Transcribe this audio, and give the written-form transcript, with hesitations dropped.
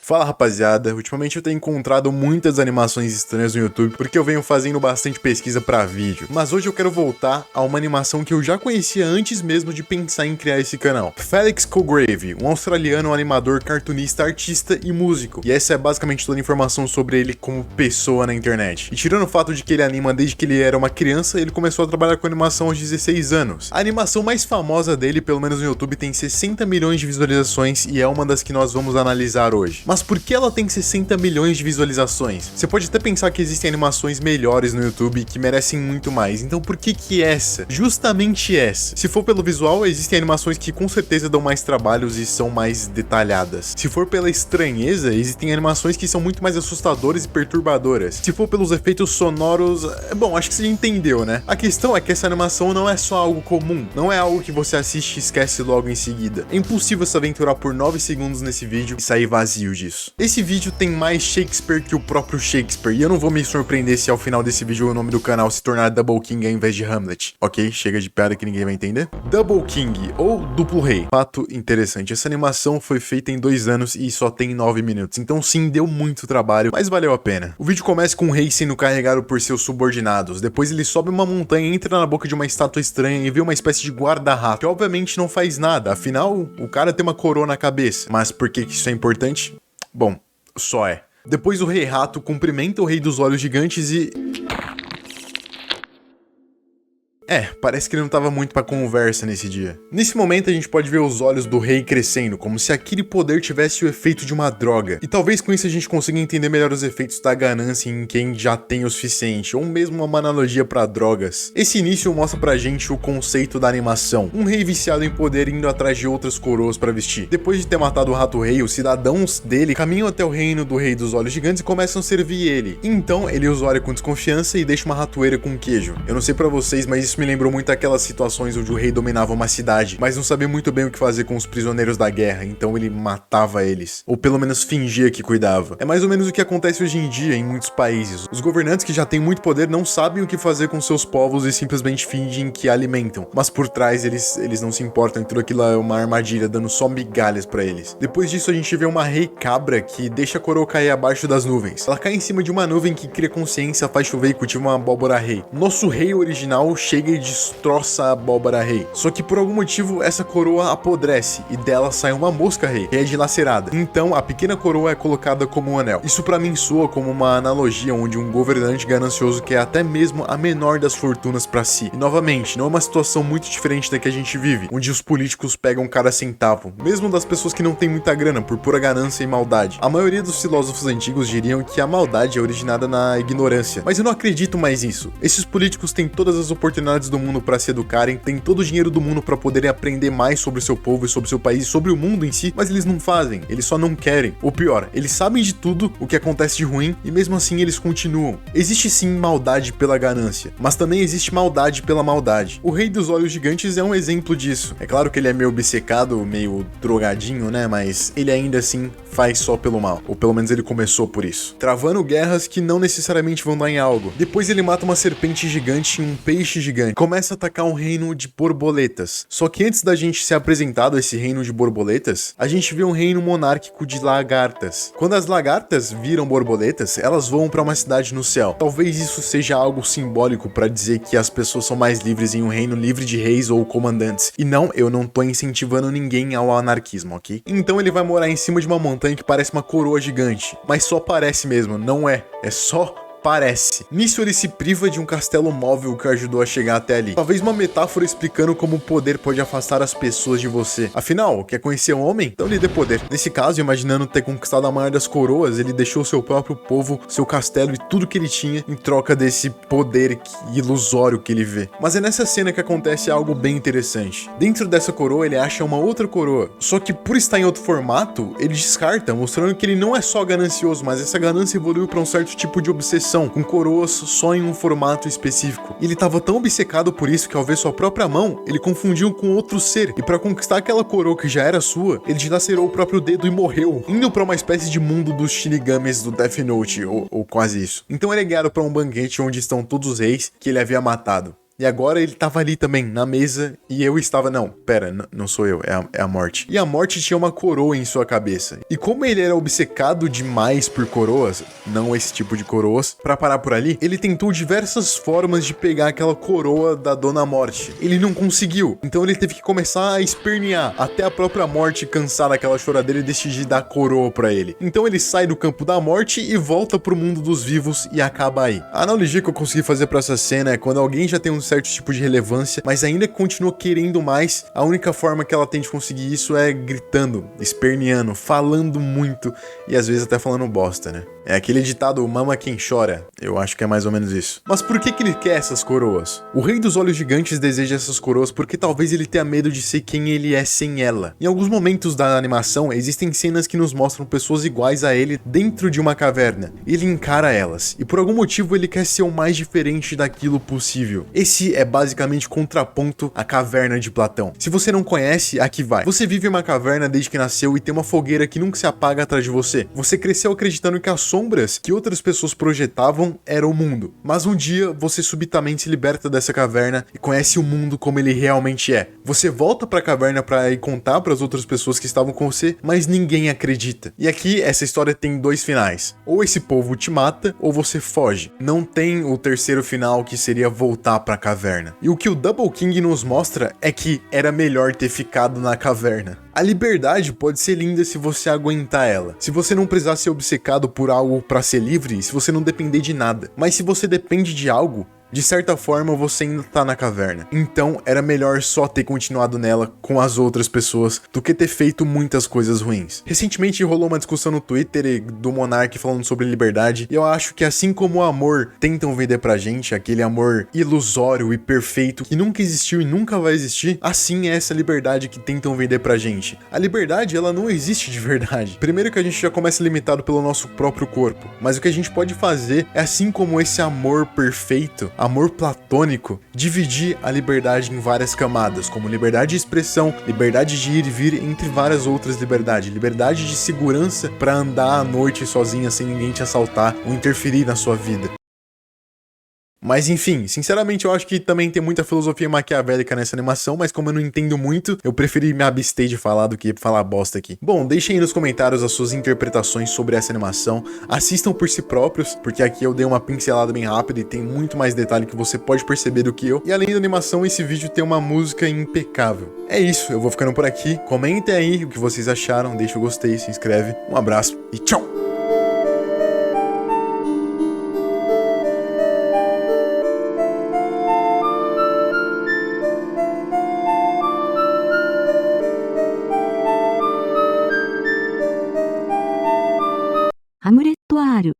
Fala rapaziada, ultimamente eu tenho encontrado muitas animações estranhas no YouTube porque eu venho fazendo bastante pesquisa pra vídeo, mas hoje eu quero voltar a uma animação que eu já conhecia antes mesmo de pensar em criar esse canal. Felix Colgrave, um australiano animador, cartunista, artista e músico, e essa é basicamente toda a informação sobre ele como pessoa na internet. E tirando o fato de que ele anima desde que ele era uma criança, ele começou a trabalhar com animação aos 16 anos. A animação mais famosa dele, pelo menos no YouTube, tem 60 milhões de visualizações e é uma das que nós vamos analisar hoje. Mas por que ela tem 60 milhões de visualizações? Você pode até pensar que existem animações melhores no YouTube que merecem muito mais, então por que essa? Justamente essa. Se for pelo visual, existem animações que com certeza dão mais trabalhos e são mais detalhadas. Se for pela estranheza, existem animações que são muito mais assustadoras e perturbadoras. Se for pelos efeitos sonoros, bom, acho que você entendeu, né? A questão é que essa animação não é só algo comum, não é algo que você assiste e esquece logo em seguida. É impossível se aventurar por 9 segundos nesse vídeo e sair vazio disso. Esse vídeo tem mais Shakespeare que o próprio Shakespeare, e eu não vou me surpreender se ao final desse vídeo o nome do canal se tornar Double King ao invés de Hamlet. Ok? Chega de piada que ninguém vai entender. Double King, ou Duplo Rei. Fato interessante, essa animação foi feita em 2 anos e só tem 9 minutos, então sim, deu muito trabalho, mas valeu a pena. O vídeo começa com o rei sendo carregado por seus subordinados, depois ele sobe uma montanha, entra na boca de uma estátua estranha e vê uma espécie de guarda-rato, que obviamente não faz nada, afinal, o cara tem uma coroa na cabeça. Mas por que isso é importante? Bom, só é. Depois o Rei Rato cumprimenta o Rei dos Olhos Gigantes e... parece que ele não tava muito pra conversa nesse dia. Nesse momento a gente pode ver os olhos do rei crescendo, como se aquele poder tivesse o efeito de uma droga. E talvez com isso a gente consiga entender melhor os efeitos da ganância em quem já tem o suficiente, ou mesmo uma analogia pra drogas. Esse início mostra pra gente o conceito da animação. Um rei viciado em poder indo atrás de outras coroas pra vestir. Depois de ter matado o Rato Rei, os cidadãos dele caminham até o reino do Rei dos Olhos Gigantes e começam a servir ele. Então ele os olha com desconfiança e deixa uma ratoeira com queijo. Eu não sei pra vocês, mas isso me lembrou muito aquelas situações onde o rei dominava uma cidade, mas não sabia muito bem o que fazer com os prisioneiros da guerra, então ele matava eles, ou pelo menos fingia que cuidava. É mais ou menos o que acontece hoje em dia em muitos países. Os governantes que já têm muito poder não sabem o que fazer com seus povos e simplesmente fingem que alimentam, mas por trás eles não se importam e tudo aquilo é uma armadilha, dando só migalhas pra eles. Depois disso a gente vê uma rei cabra que deixa a coroa cair abaixo das nuvens. Ela cai em cima de uma nuvem que cria consciência, faz chover e cultiva uma abóbora rei. Nosso rei original chega e destroça a abóbora rei. Só que por algum motivo essa coroa apodrece e dela sai uma mosca rei, que é dilacerada. Então a pequena coroa é colocada como um anel. Isso pra mim soa como uma analogia onde um governante ganancioso quer até mesmo a menor das fortunas pra si. E novamente, não é uma situação muito diferente da que a gente vive, onde os políticos pegam cada centavo, mesmo das pessoas que não têm muita grana, por pura ganância e maldade. A maioria dos filósofos antigos diriam que a maldade é originada na ignorância, mas eu não acredito mais nisso. Esses políticos têm todas as oportunidades do mundo para se educarem, têm todo o dinheiro do mundo para poderem aprender mais sobre o seu povo e sobre o seu país, sobre o mundo em si, mas eles não fazem, eles só não querem. Ou pior, eles sabem de tudo o que acontece de ruim e mesmo assim eles continuam. Existe sim maldade pela ganância, mas também existe maldade pela maldade. O Rei dos Olhos Gigantes é um exemplo disso. É claro que ele é meio obcecado, meio drogadinho, né, mas ele ainda assim faz só pelo mal, ou pelo menos ele começou por isso, travando guerras que não necessariamente vão dar em algo. Depois ele mata uma serpente gigante e um peixe gigante, começa a atacar um reino de borboletas. Só que antes da gente ser apresentado a esse reino de borboletas, a gente vê um reino monárquico de lagartas. Quando as lagartas viram borboletas, elas voam para uma cidade no céu. Talvez isso seja algo simbólico para dizer que as pessoas são mais livres em um reino livre de reis ou comandantes. E não, eu não tô incentivando ninguém ao anarquismo, ok? Então ele vai morar em cima de uma montanha que parece uma coroa gigante, mas só parece mesmo, não é só parece. Nisso ele se priva de um castelo móvel que o ajudou a chegar até ali. Talvez uma metáfora explicando como o poder pode afastar as pessoas de você. Afinal, quer conhecer um homem? Então lhe dê poder. Nesse caso, imaginando ter conquistado a maior das coroas, ele deixou seu próprio povo, seu castelo e tudo que ele tinha em troca desse poder ilusório que ele vê. Mas é nessa cena que acontece algo bem interessante. Dentro dessa coroa, ele acha uma outra coroa. Só que por estar em outro formato, ele descarta, mostrando que ele não é só ganancioso, mas essa ganância evoluiu para um certo tipo de obsessão, com coroas só em um formato específico. E ele estava tão obcecado por isso que ao ver sua própria mão, ele confundiu com outro ser, e para conquistar aquela coroa que já era sua, ele dilacerou o próprio dedo e morreu, indo para uma espécie de mundo dos Shinigamis do Death Note, ou quase isso. Então ele é guiado para um banquete onde estão todos os reis que ele havia matado. E agora ele tava ali também, na mesa, e eu estava... Não, pera, não sou eu, é a morte. E a morte tinha uma coroa em sua cabeça. E como ele era obcecado demais por coroas, não esse tipo de coroas, pra parar por ali, ele tentou diversas formas de pegar aquela coroa da Dona Morte. Ele não conseguiu, então ele teve que começar a espernear, até a própria morte cansar daquela choradeira e decidir dar a coroa pra ele. Então ele sai do campo da morte e volta pro mundo dos vivos e acaba aí. A analogia que eu consegui fazer pra essa cena é quando alguém já tem um certo tipo de relevância, mas ainda continua querendo mais, a única forma que ela tem de conseguir isso é gritando, esperneando, falando muito e às vezes até falando bosta, né? É aquele ditado, mama quem chora. Eu acho que é mais ou menos isso. Mas por que ele quer essas coroas? O Rei dos Olhos Gigantes deseja essas coroas porque talvez ele tenha medo de ser quem ele é sem ela. Em alguns momentos da animação, existem cenas que nos mostram pessoas iguais a ele dentro de uma caverna. Ele encara elas, e por algum motivo ele quer ser o mais diferente daquilo possível. Esse é basicamente contraponto à caverna de Platão. Se você não conhece, aqui vai. Você vive em uma caverna desde que nasceu e tem uma fogueira que nunca se apaga atrás de você. Você cresceu acreditando que as sombras que outras pessoas projetavam era o mundo. Mas um dia você subitamente se liberta dessa caverna e conhece o mundo como ele realmente é. Você volta pra caverna pra ir contar pras outras pessoas que estavam com você, mas ninguém acredita. E aqui essa história tem dois finais. Ou esse povo te mata, ou você foge. Não tem o terceiro final que seria voltar pra caverna. E o que o Double King nos mostra é que era melhor ter ficado na caverna. A liberdade pode ser linda se você aguentar ela. Se você não precisar ser obcecado por algo pra ser livre, se você não depender de nada. Mas se você depende de algo, de certa forma você ainda tá na caverna. Então era melhor só ter continuado nela com as outras pessoas do que ter feito muitas coisas ruins. Recentemente rolou uma discussão no Twitter do Monark falando sobre liberdade, e eu acho que assim como o amor tentam vender pra gente, aquele amor ilusório e perfeito que nunca existiu e nunca vai existir, assim é essa liberdade que tentam vender pra gente. A liberdade, ela não existe de verdade. Primeiro que a gente já começa limitado pelo nosso próprio corpo, mas o que a gente pode fazer é, assim como esse amor perfeito, amor platônico, dividir a liberdade em várias camadas, como liberdade de expressão, liberdade de ir e vir, entre várias outras liberdades. Liberdade de segurança para andar à noite sozinha sem ninguém te assaltar ou interferir na sua vida. Mas enfim, sinceramente eu acho que também tem muita filosofia maquiavélica nessa animação, mas como eu não entendo muito, eu preferi me abster de falar do que falar bosta aqui. Bom, deixem aí nos comentários as suas interpretações sobre essa animação, assistam por si próprios, porque aqui eu dei uma pincelada bem rápida e tem muito mais detalhe que você pode perceber do que eu. E além da animação, esse vídeo tem uma música impecável. É isso, eu vou ficando por aqui, comentem aí o que vocês acharam, deixa o gostei, se inscreve, um abraço e tchau!ハムレット R